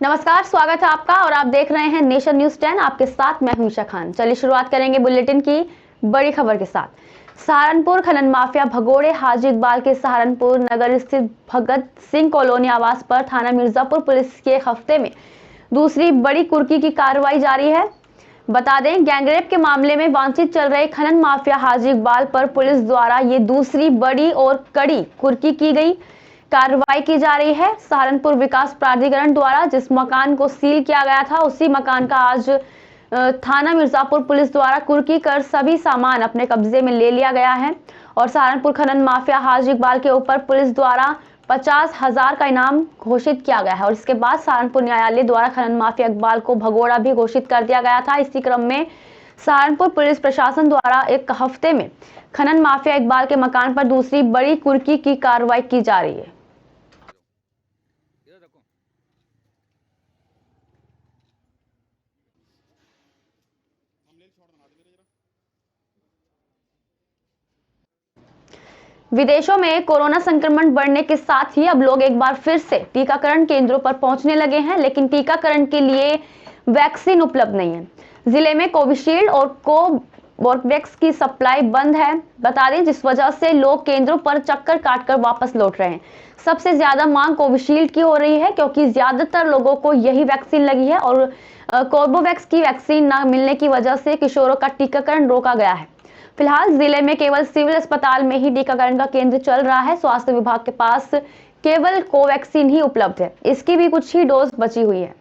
नमस्कार, स्वागत है आपका और आप देख रहे हैं नेशन न्यूज 10। आपके साथ मैं हूं ईशा खान। चलिए शुरुआत करेंगे बुलेटिन की बड़ी खबर के साथ। सहारनपुर खनन माफिया भगोड़े हाजी इकबाल के सहारनपुर नगर स्थित भगत सिंह कॉलोनी आवास पर थाना मिर्जापुर पुलिस के एक हफ्ते में दूसरी बड़ी कुर्की की कार्रवाई जारी है। बता दें, गैंगरेप के मामले में वांछित चल रहे खनन माफिया हाजी इकबाल पर पुलिस द्वारा ये दूसरी बड़ी और कड़ी कुर्की की गई कार्रवाई की जा रही है। सहारनपुर विकास प्राधिकरण द्वारा जिस मकान को सील किया गया था, उसी मकान का आज थाना मिर्जापुर पुलिस द्वारा कुर्की कर सभी सामान अपने कब्जे में ले लिया गया है और सहारनपुर खनन माफिया हाजी इकबाल के ऊपर पुलिस द्वारा 50,000 का इनाम घोषित किया गया है। और इसके बाद सहारनपुर न्यायालय द्वारा खनन माफिया इकबाल को भगोड़ा भी घोषित कर दिया गया था। इसी क्रम में सहारनपुर पुलिस प्रशासन द्वारा एक हफ्ते में खनन माफिया इकबाल के मकान पर दूसरी बड़ी कुर्की की कार्रवाई की जा रही है। विदेशों में कोरोना संक्रमण बढ़ने के साथ ही अब लोग एक बार फिर से टीकाकरण केंद्रों पर पहुंचने लगे हैं, लेकिन टीकाकरण के लिए वैक्सीन उपलब्ध नहीं है। जिले में कोविशील्ड और कोवोवैक्स की सप्लाई बंद है। बता दें, जिस वजह से लोग केंद्रों पर चक्कर काटकर वापस लौट रहे हैं। सबसे ज्यादा मांग कोविशील्ड की हो रही है क्योंकि ज्यादातर लोगों को यही वैक्सीन लगी है और कोवोवैक्स की वैक्सीन न मिलने की वजह से किशोरों का टीकाकरण रोका गया है। फिलहाल जिले में केवल सिविल अस्पताल में ही टीकाकरण का केंद्र चल रहा है। स्वास्थ्य विभाग के पास केवल कोवैक्सीन ही उपलब्ध है, इसकी भी कुछ ही डोज बची हुई है।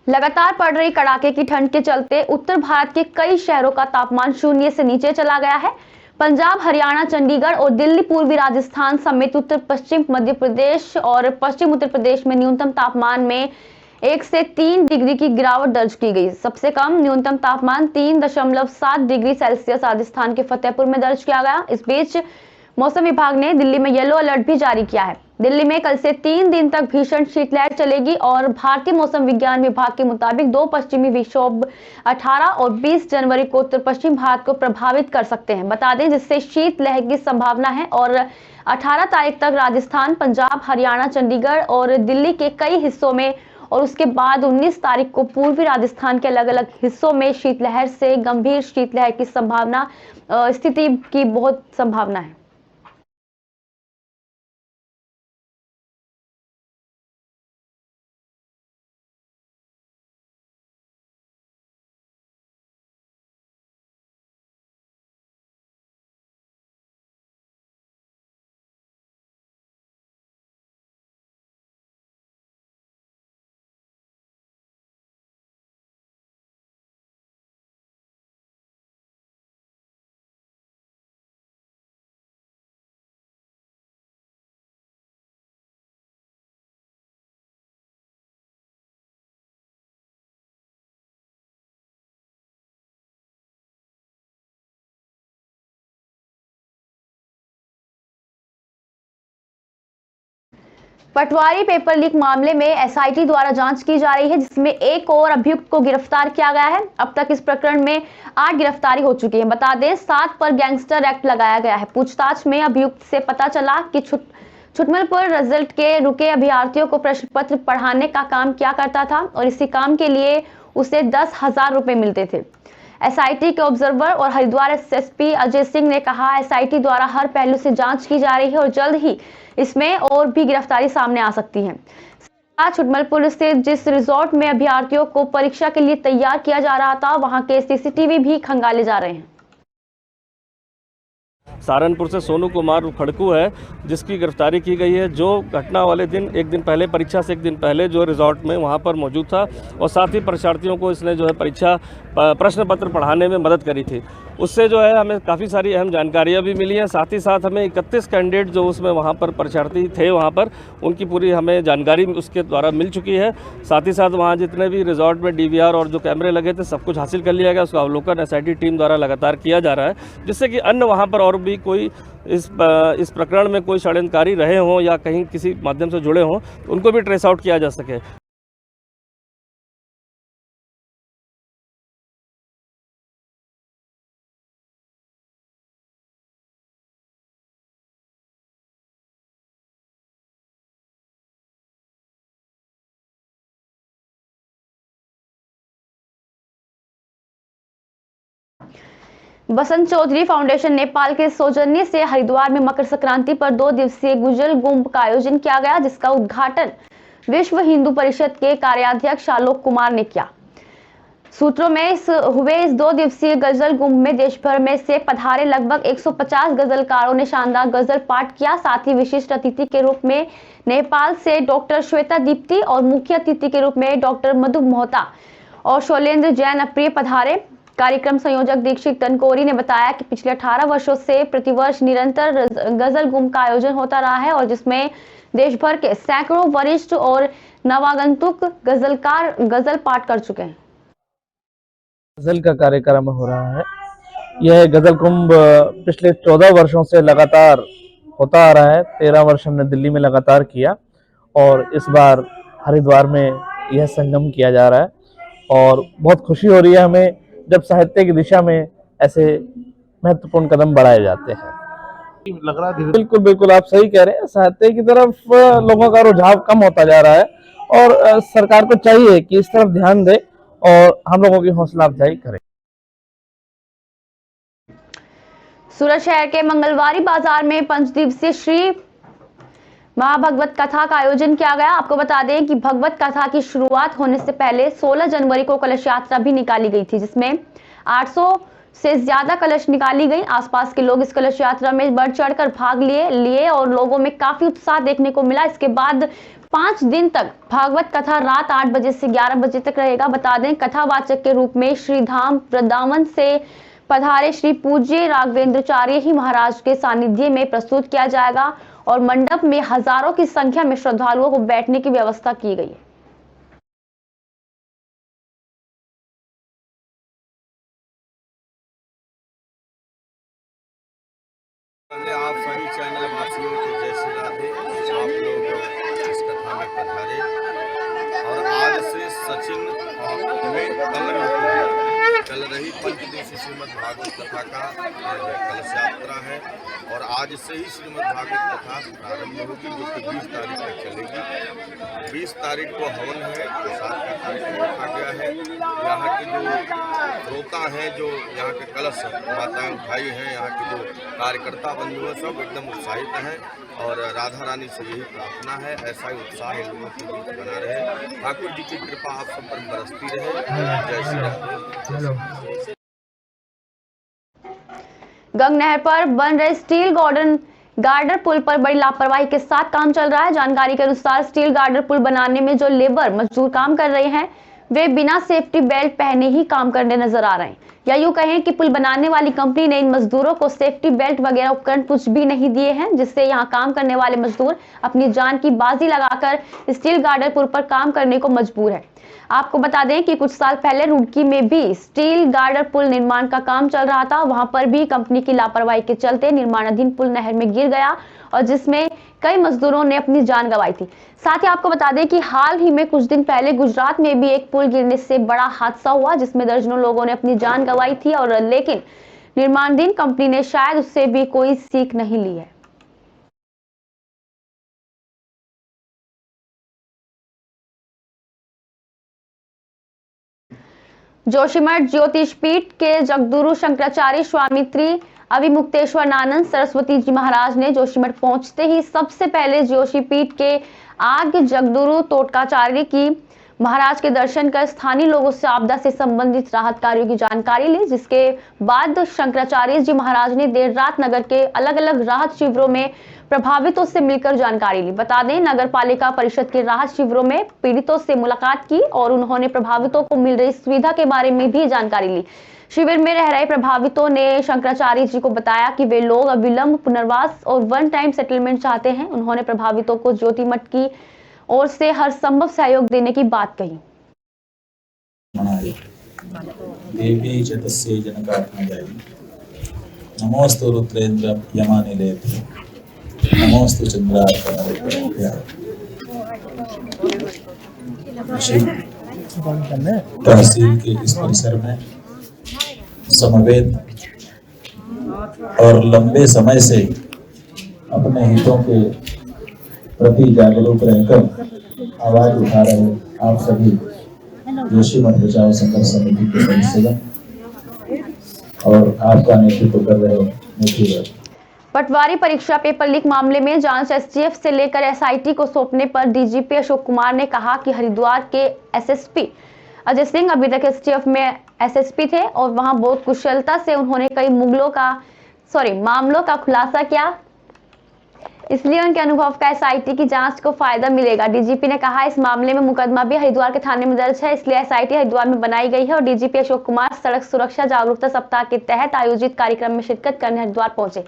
लगातार पड़ रही कड़ाके की ठंड के चलते उत्तर भारत के कई शहरों का तापमान शून्य से नीचे चला गया है। पंजाब, हरियाणा, चंडीगढ़ और दिल्ली, पूर्वी राजस्थान समेत उत्तर पश्चिम मध्य प्रदेश और पश्चिम उत्तर प्रदेश में न्यूनतम तापमान में 1 से 3 डिग्री की गिरावट दर्ज की गई। सबसे कम न्यूनतम तापमान 3.7 डिग्री सेल्सियस राजस्थान के फतेहपुर में दर्ज किया गया। इस बीच मौसम विभाग ने दिल्ली में येलो अलर्ट भी जारी किया है। दिल्ली में कल से 3 दिन तक भीषण शीतलहर चलेगी और भारतीय मौसम विज्ञान विभाग के मुताबिक 2 पश्चिमी विक्षोभ 18 और 20 जनवरी को उत्तर पश्चिम भारत को प्रभावित कर सकते हैं। बता दें, जिससे शीतलहर की संभावना है और 18 तारीख तक राजस्थान, पंजाब, हरियाणा, चंडीगढ़ और दिल्ली के कई हिस्सों में और उसके बाद 19 तारीख को पूर्वी राजस्थान के अलग अलग हिस्सों में शीतलहर से गंभीर शीतलहर की संभावना स्थिति की बहुत संभावना है। पटवारी पेपर लीक मामले में एसआईटी द्वारा जांच की जा रही है, जिसमें एक और अभियुक्त को गिरफ्तार किया गया है। अब तक इस प्रकरण में 8 गिरफ्तारी हो चुकी है। बता दें, 7 पर गैंगस्टर एक्ट लगाया गया है। पूछताछ में अभियुक्त से पता चला कि छुटमलपुर रिजल्ट के रुके अभ्यर्थियों को प्रश्न पत्र पढ़ाने का काम किया करता था और इसी काम के लिए उसे 10,000 रुपए मिलते थे। एसआईटी के ऑब्जर्वर और हरिद्वार एसएसपी अजय सिंह ने कहा, एसआईटी द्वारा हर पहलू से जांच की जा रही है और जल्द ही इसमें और भी गिरफ्तारी सामने आ सकती है। छुटमलपुर स्थित जिस रिजॉर्ट में अभ्यर्थियों को परीक्षा के लिए तैयार किया जा रहा था, वहां के सीसीटीवी भी खंगाले जा रहे हैं। सहारनपुर से सोनू कुमार खड़कू है, जिसकी गिरफ्तारी की गई है, जो घटना वाले दिन एक दिन पहले, परीक्षा से एक दिन पहले जो रिजॉर्ट में वहां पर मौजूद था और साथ ही परीक्षार्थियों को इसने जो है परीक्षा प्रश्न पत्र पढ़ाने में मदद करी थी। उससे जो है हमें काफ़ी सारी अहम जानकारियाँ भी मिली हैं। साथ ही साथ हमें 31 कैंडिडेट जो उसमें वहाँ पर परीक्षार्थी थे वहाँ पर, उनकी पूरी हमें जानकारी उसके द्वारा मिल चुकी है। साथ ही साथ वहाँ जितने भी रिजॉर्ट में DVR और जो कैमरे लगे थे सब कुछ हासिल कर लिया गया। उसका अवलोकन SIT टीम द्वारा लगातार किया जा रहा है, जिससे कि अन्य वहाँ पर और भी कोई इस प्रकरण में कोई षड्यंत्रकारी रहे हों या कहीं किसी माध्यम से जुड़े हों तो उनको भी ट्रेस आउट किया जा सके। बसंत चौधरी फाउंडेशन नेपाल के सौजन्य से हरिद्वार में मकर संक्रांति पर 2 दिवसीय गुजल कुंभ का आयोजन किया गया, जिसका उद्घाटन विश्व हिंदू परिषद के कार्याध्यक्ष आलोक कुमार ने किया। सूत्रों में इस 2 दिवसीय गजल कुंभ में देश भर में से पधारे लगभग 150 गजलकारों ने शानदार गजल पाठ किया। साथ ही विशिष्ट अतिथि के रूप में नेपाल से डॉक्टर श्वेता दीप्ति और मुख्य अतिथि के रूप में डॉक्टर मधु मोहता और शैलेंद्र जैन अप्रिय पधारे। कार्यक्रम संयोजक दीक्षित तनकोरी ने बताया कि पिछले 18 वर्षों से प्रतिवर्ष निरंतर गजल कुंभ का आयोजन होता रहा है और जिसमें देश भर के सैकड़ों वरिष्ठ और नवागंतुक गजलकार गजल पाठ कर चुके हैं। गजल का कार्यक्रम हो रहा है। यह गजल कुंभ पिछले 14 वर्षों से लगातार होता आ रहा है। 13 वर्ष हमने दिल्ली में लगातार किया और इस बार हरिद्वार में यह संगम किया जा रहा है और बहुत खुशी हो रही है हमें जब साहित्य की दिशा में ऐसे महत्वपूर्ण कदम बढ़ाए जाते हैं। लग रहा है बिल्कुल बिल्कुल आप सही कह रहे हैं। साहित्य की तरफ लोगों का रुझाव कम होता जा रहा है और सरकार को चाहिए कि इस तरफ ध्यान दे और हम लोगों की हौसला अफजाई करें। सूरत शहर के मंगलवारी बाजार में 5 दिवसीय श्री महाभगवत कथा का आयोजन किया गया। आपको बता दें कि भगवत कथा की शुरुआत होने से पहले 16 जनवरी को कलश यात्रा भी निकाली गई थी, जिसमें 800 से ज्यादा कलश निकाली गई। आसपास के लोग इस कलश यात्रा में बढ़ चढ़कर भाग लिए और लोगों में काफी उत्साह देखने को मिला। इसके बाद 5 दिन तक भागवत कथा रात 8 बजे से 11 बजे तक रहेगा। बता दें कथावाचक के रूप में श्री धाम वृंदावन से पधारे श्री पूज्य राघवेंद्राचार्य ही महाराज के सानिध्य में प्रस्तुत किया जाएगा और मंडप में हजारों की संख्या में श्रद्धालुओं को बैठने की व्यवस्था की गई है। पहले आप सभी चैनल वासियों को जय श्री राधे। आप लोग इस कथा में पधारे और आज से सचिन में चल रही 5 दिवसीय श्रीमद् भागवत कथा का कलश यात्रा है और आज से ही श्रीमद् भागवत कथा प्रारंभ होगी, जो कि 20 तारीख तक चलेगी। 20 तारीख को हवन है, प्रसाद का कार्यक्रम रखा गया है। यहाँ के जो श्रोता हैं, जो यहाँ के कलश माताएं भाई हैं, यहाँ के जो कार्यकर्ता बंधु हैं, सब एकदम उत्साहित हैं और राधा रानी से यही प्रार्थना है ऐसा ही उत्साह इन लोगों के बीच बना रहे। ठाकुर जी की कृपा आप सब पर बरसती रहे। जय श्री राधे। गंग नहर पर बन रहे स्टील गार्डर पुल पर बड़ी लापरवाही के साथ काम चल रहा है। जानकारी के अनुसार स्टील गार्डर पुल बनाने में जो लेबर मजदूर काम कर रहे हैं वे बिना सेफ्टी बेल्ट पहने ही काम करने नजर आ रहे हैं, या यूं कहें कि पुल बनाने वाली कंपनी ने इन मजदूरों को सेफ्टी बेल्ट वगैरह उपकरण कुछ भी नहीं दिए हैं, जिससे यहां काम करने वाले मजदूर अपनी जान की बाजी लगाकर स्टील गार्डर पुल पर काम करने को मजबूर है। आपको बता दें कि कुछ साल पहले रुड़की में भी स्टील गार्डर पुल निर्माण का काम चल रहा था। वहां पर भी कंपनी की लापरवाही के चलते निर्माणाधीन पुल नहर में गिर गया और जिसमें कई मजदूरों ने अपनी जान गंवाई थी। साथ ही आपको बता दें कि हाल ही में कुछ दिन पहले गुजरात में भी एक पुल गिरने से बड़ा हादसा हुआ, जिसमें दर्जनों लोगों ने अपनी जान गंवाई थी और लेकिन निर्माणाधीन कंपनी ने शायद उससे भी कोई सीख नहीं ली है। जोशीमठ ज्योतिष पीठ के जगदुरु शंकराचार्य स्वामी श्री अभिमुक्तेश्वरानंद सरस्वती जी महाराज ने जोशीमठ पहुंचते ही सबसे पहले जोशी पीठ के आगे जगदुरु तोटकाचार्य की महाराज के दर्शन कर स्थानीय लोगों से आपदा से संबंधित राहत कार्यों की जानकारी ली, जिसके बाद शंकराचार्य जी महाराज ने देर रात नगर के अलग अलग राहत शिविरों में प्रभावितों से मिलकर जानकारी ली। बता दें, नगर पालिका परिषद के राहत शिविरों में पीड़ितों से मुलाकात की और उन्होंने प्रभावितों को मिल रही सुविधा के बारे में भी जानकारी ली। शिविर में रह रहे प्रभावितों ने शंकराचार्य जी को बताया कि वे लोग अविलंब पुनर्वास और वन टाइम सेटलमेंट चाहते हैं। उन्होंने प्रभावितों को ज्योति मठ की ओर से हर संभव सहयोग देने की बात कही। देवी जतस्य जनकात्मजाय नमोस्तु रुद्रेन्द्र यमानिलेभ्यो नमोस्तु चंद्रार्कनरेभ्यो। तहसील के इस परिसर में समवेत और लंबे समय से अपने हितों के प्रति जागरूक रहकर आवाज उठा रहे आप सभी जोशी मठ बचाओ संघर्ष समिति के सदस्यगण और आपका नेतृत्व कर रहे नेतृत्व। पटवारी परीक्षा पेपर लीक मामले में जांच एसटीएफ से लेकर एसआईटी को सौंपने पर डीजीपी अशोक कुमार ने कहा कि हरिद्वार के एसएसपी अजय सिंह अभी तक एसटीएफ में एसएसपी थे और वहां बहुत कुशलता से उन्होंने कई मामलों का खुलासा किया, इसलिए उनके अनुभव का एसआईटी की जांच को फायदा मिलेगा। डीजीपी ने कहा इस मामले में मुकदमा भी हरिद्वार के थाने में दर्ज है, इसलिए एसआईटी हरिद्वार में बनाई गई है। और डीजीपी अशोक कुमार सड़क सुरक्षा जागरूकता सप्ताह के तहत आयोजित कार्यक्रम में शिरकत करने हरिद्वार पहुंचे।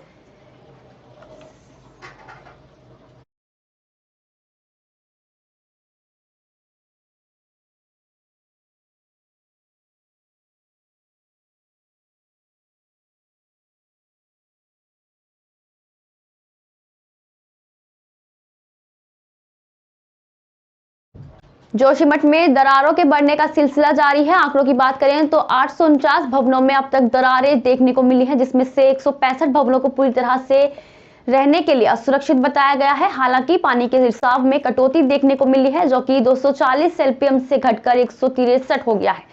जोशीमठ में दरारों के बढ़ने का सिलसिला जारी है। आंकड़ों की बात करें तो 849 भवनों में अब तक दरारें देखने को मिली हैं, जिसमें से 165 भवनों को पूरी तरह से रहने के लिए असुरक्षित बताया गया है। हालांकि पानी के रिसाव में कटौती देखने को मिली है, जो कि 240 एलपीएम से घटकर 163 हो गया है।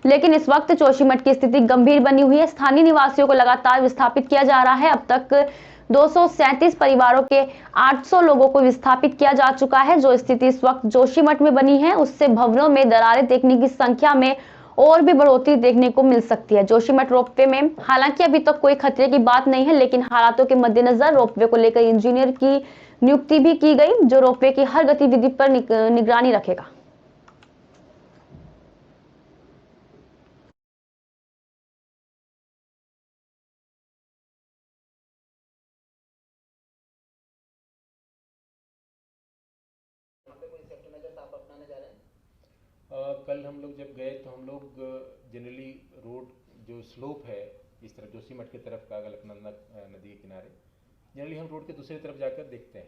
लेकिन इस वक्त जोशीमठ की स्थिति गंभीर बनी हुई है। स्थानीय निवासियों को लगातार विस्थापित किया जा रहा है। अब तक 237 परिवारों के 800 लोगों को विस्थापित किया जा चुका है। जो स्थिति इस वक्त जोशीमठ में बनी है, उससे भवनों में दरारें देखने की संख्या में और भी बढ़ोतरी देखने को मिल सकती है। जोशीमठ रोपवे में हालांकि अभी तक कोई खतरे की बात नहीं है, लेकिन हालातों के मद्देनजर रोपवे को लेकर इंजीनियर की नियुक्ति भी की गई, जो रोपवे की हर गतिविधि पर निगरानी रखेगा। कल हम लोग जब गए तो हम लोग जनरली रोड जो स्लोप है इस तरफ जोशीमठ की तरफ का अलकनंदा नदी के किनारे, जनरली हम रोड के दूसरी तरफ जाकर देखते हैं।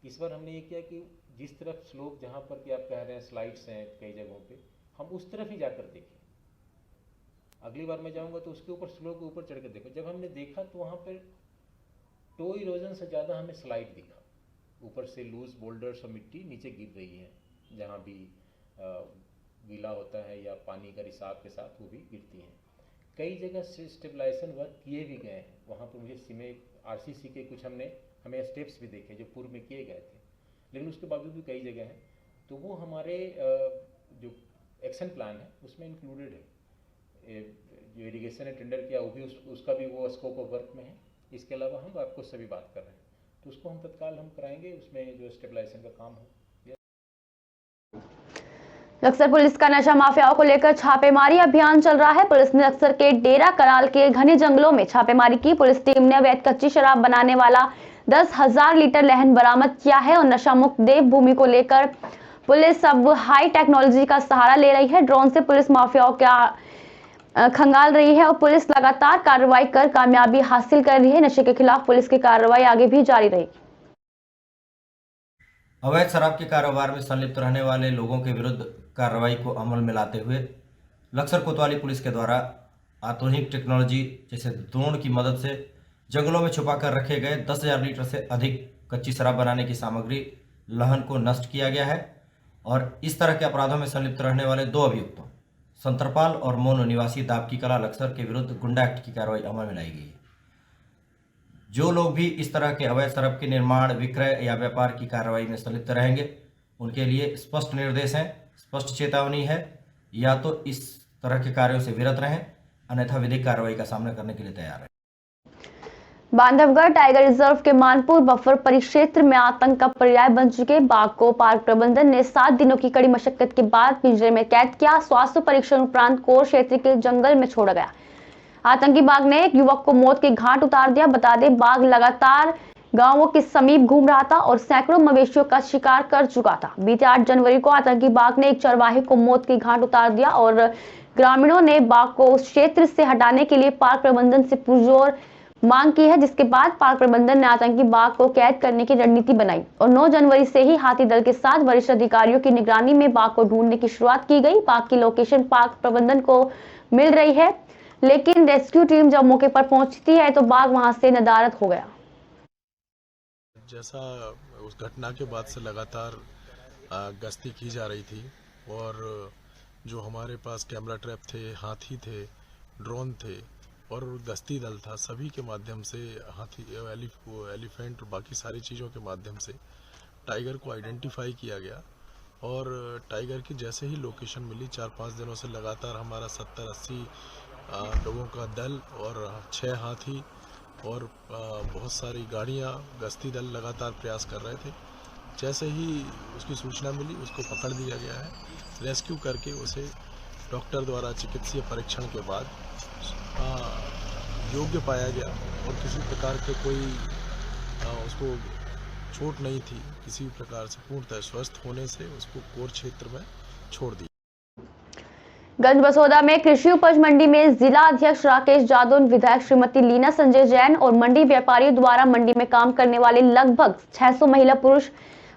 इस बार हमने ये किया कि जिस तरफ स्लोप जहाँ पर कि आप कह रहे हैं स्लाइड्स हैं कई जगहों पे, हम उस तरफ ही जाकर देखें। अगली बार मैं जाऊँगा तो उसके ऊपर स्लोप के ऊपर चढ़ कर देखो। जब हमने देखा तो वहाँ पर टो इरोजन से ज़्यादा हमें स्लाइड दिखा, ऊपर से लूज बोल्डर्स और मिट्टी नीचे गिर रही है, जहाँ भी गीला होता है या पानी का रिसाव के साथ वो भी गिरती हैं। कई जगह से स्टेबलाइजेशन वर्क किए भी गए हैं। वहाँ पर मुझे आरसीसी के कुछ हमें स्टेप्स भी देखे जो पूर्व में किए गए थे, लेकिन उसके बावजूद भी कई जगह हैं, तो वो हमारे जो एक्शन प्लान है उसमें इंक्लूडेड है। जो इरिगेशन ने टेंडर किया वो भी उसका भी वो स्कोप ऑफ वर्क में है। इसके अलावा हम आपको सभी बात कर रहे हैं, तो उसको हम तत्काल हम कराएंगे, उसमें जो स्टेबलाइजेशन का काम हो। लक्सर पुलिस का नशा माफियाओं को लेकर छापेमारी अभियान चल रहा है। पुलिस ने लक्सर के डेरा कराल के घने जंगलों में छापेमारी की। पुलिस टीम ने अवैध कच्ची शराब बनाने वाला 10,000 लीटर लहन बरामद किया है और नशा मुक्त देवभूमि को लेकर पुलिस अब हाई टेक्नोलॉजी का सहारा ले रही है। ड्रोन से पुलिस माफियाओं का खंगाल रही है और पुलिस लगातार कार्रवाई कर कामयाबी हासिल कर रही है। नशे के खिलाफ पुलिस की कार्रवाई आगे भी जारी रहेगी। अवैध शराब के कारोबार में संलिप्त रहने वाले लोगों के विरुद्ध कार्रवाई को अमल में लाते हुए लक्सर कोतवाली पुलिस के द्वारा आधुनिक टेक्नोलॉजी जैसे ड्रोन की मदद से जंगलों में छुपाकर रखे गए 10,000 लीटर से अधिक कच्ची शराब बनाने की सामग्री लहन को नष्ट किया गया है और इस तरह के अपराधों में संलिप्त रहने वाले 2 अभियुक्तों संतरपाल और मोनो निवासी दाबकी कला लक्सर के विरुद्ध गुंडा एक्ट की कार्रवाई अमल में लाई गई है। जो लोग भी इस तरह के अवैध शराब के निर्माण, विक्रय या व्यापार की कार्रवाई में संलिप्त रहेंगे, उनके लिए स्पष्ट निर्देश हैं, स्पष्ट चेतावनी है, या तो इस तरह के कार्यों से विरत रहें, अन्यथा विधिक कार्रवाई का सामना करने के लिए तैयार रहें। बांधवगढ़ टाइगर रिजर्व के मानपुर बफर परिक्षेत्र में आतंक का पर्याय बन चुके बाघ को पार्क प्रबंधन ने 7 दिनों की कड़ी मशक्कत के बाद पिंजरे में कैद किया। स्वास्थ्य परीक्षण उपरांत कोर क्षेत्र के जंगल में छोड़ा गया। आतंकी बाघ ने एक युवक को मौत के घाट उतार दिया। बता दें, बाघ लगातार गांवों के समीप घूम रहा था और सैकड़ों मवेशियों का शिकार कर चुका था। बीते 8 जनवरी को आतंकी बाघ ने एक चरवाहे को मौत के घाट उतार दिया और ग्रामीणों ने बाघ को उस क्षेत्र से हटाने के लिए पार्क प्रबंधन से पुरजोर मांग की है, जिसके बाद पार्क प्रबंधन ने आतंकी बाघ को कैद करने की रणनीति बनाई और 9 जनवरी से ही हाथी दल के साथ वरिष्ठ अधिकारियों की निगरानी में बाघ को ढूंढने की शुरुआत की गई। बाघ की लोकेशन पार्क प्रबंधन को मिल रही है, लेकिन रेस्क्यू टीम जब मौके पर पहुंचती है तो बाघ वहां से नदारद हो गया। जैसा उस घटना के बाद से लगातार गश्ती की जा रही थी और जो हमारे पास कैमरा ट्रैप थे, हाथी थे, ड्रोन थे और गश्ती दल था, सभी के माध्यम से हाथी, एलिफेंट और बाकी सारी चीज़ों के माध्यम से टाइगर को आइडेंटिफाई किया गया। और टाइगर की जैसे ही लोकेशन मिली, 4-5 दिनों से लगातार हमारा 70-80 लोगों का दल और 6 हाथी और बहुत सारी गाड़ियां, गश्ती दल लगातार प्रयास कर रहे थे। जैसे ही उसकी सूचना मिली, उसको पकड़ लिया गया है। रेस्क्यू करके उसे डॉक्टर द्वारा चिकित्सीय परीक्षण के बाद योग्य पाया गया और किसी प्रकार के कोई उसको चोट नहीं थी। किसी प्रकार से पूर्णतः स्वस्थ होने से उसको कोर क्षेत्र में छोड़ दिया। गंजबसौदा में कृषि उपज मंडी में जिला अध्यक्ष राकेश जादव, विधायक श्रीमती लीना संजय जैन और मंडी व्यापारियों द्वारा मंडी में काम करने वाले लगभग 600 महिला पुरुष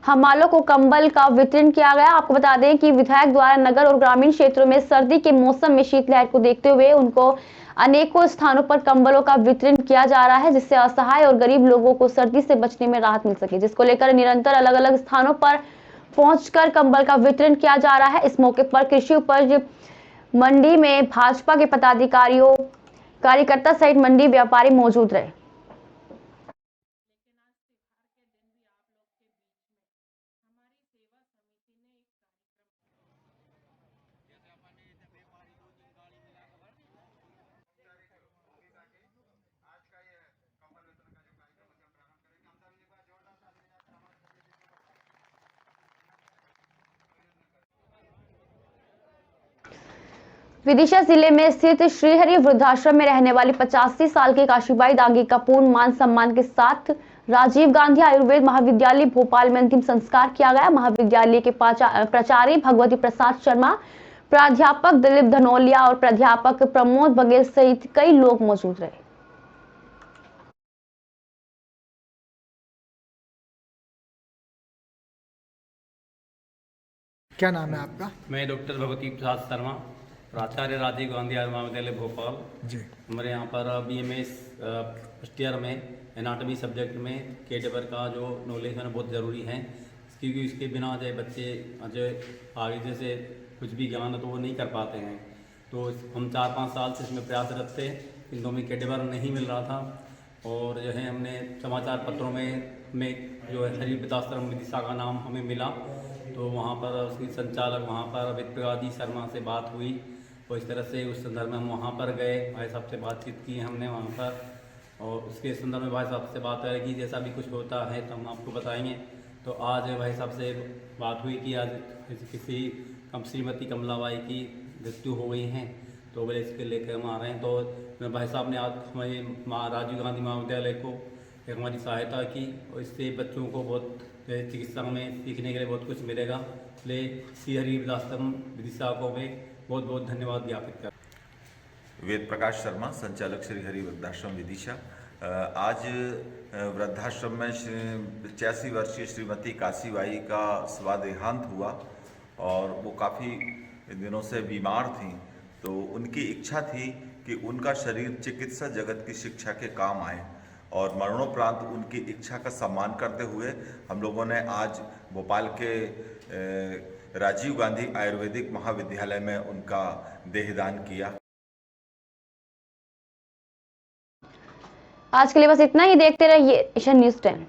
हमालों को कंबल का वितरण किया गया। आपको बता दें कि विधायक द्वारा नगर और ग्रामीण क्षेत्रों में सर्दी के मौसम में शीतलहर को देखते हुए उनको अनेकों स्थानों पर कंबलों का वितरण किया जा रहा है, जिससे असहाय और गरीब लोगों को सर्दी से बचने में राहत मिल सके, जिसको लेकर निरंतर अलग अलग स्थानों पर पहुंचकर कंबल का वितरण किया जा रहा है। इस मौके पर कृषि उपज मंडी में भाजपा के पदाधिकारियों, कार्यकर्ता सहित मंडी व्यापारी मौजूद रहे। विदिशा जिले में स्थित श्रीहरि वृद्धाश्रम में रहने वाली 85 साल की काशीबाई दांगी का पूर्ण मान सम्मान के साथ राजीव गांधी आयुर्वेद महाविद्यालय भोपाल में अंतिम संस्कार किया गया। महाविद्यालय के प्राचार्य भगवती प्रसाद शर्मा, प्राध्यापक दिलीप धनोलिया और प्राध्यापक प्रमोद बघेल सहित कई लोग मौजूद रहे। क्या नाम है आपका? मैं डॉक्टर भगवती प्रसाद शर्मा, प्राचार्य राजीव गांधी आयुर्वेद महाविद्यालय भोपाल जी। हमारे यहाँ पर BMS फर्स्ट ईयर में एनाटॉमी सब्जेक्ट में कैडेवर का जो नॉलेज है बहुत ज़रूरी है, क्योंकि इसके बिना जो बच्चे जो आगे जैसे कुछ भी ज्ञान है तो वो नहीं कर पाते हैं। तो हम 4-5 साल से इसमें प्रयासरत थे, किंतु हमें कैडेवर नहीं मिल रहा था और जो है हमने समाचार पत्रों में जो है हरि वृद्धाश्रम विदिशा का नाम हमें मिला, तो वहाँ पर उसकी संचालक वहाँ पर विप्रवादी शर्मा से बात हुई और इस तरह से उस संदर्भ में हम वहाँ पर गए, भाई साहब से बातचीत की हमने वहाँ पर, और उसके संदर्भ में भाई साहब से बात है कि जैसा भी कुछ होता है तो हम आपको बताएंगे। तो आज भाई साहब से बात हुई कि आज किसी श्रीमती कमलाबाई की मृत्यु हो गई है, तो बोले इसके लेकर हम आ रहे हैं। तो भाई साहब ने आज हमारे राजीव गांधी महाविद्यालय को एक हमारी सहायता की और इससे बच्चों को बहुत चिकित्सा में सीखने के लिए बहुत कुछ मिलेगा। इसलिए श्रीहरि वृद्धाश्रम विदिशा को मैं बहुत बहुत धन्यवाद ज्ञापित कर। वेद प्रकाश शर्मा, संचालक श्रीहरि वृद्धाश्रम विदिशा। आज वृद्धाश्रम में 85 वर्षीय श्रीमती काशीबाई का स्वादेहांत हुआ और वो काफ़ी दिनों से बीमार थी, तो उनकी इच्छा थी कि उनका शरीर चिकित्सा जगत की शिक्षा के काम आए और मरणोपरांत उनकी इच्छा का सम्मान करते हुए हम लोगों ने आज भोपाल के राजीव गांधी आयुर्वेदिक महाविद्यालय में उनका देहदान किया। आज के लिए बस इतना ही। देखते रहिए नेशन न्यूज़ 10।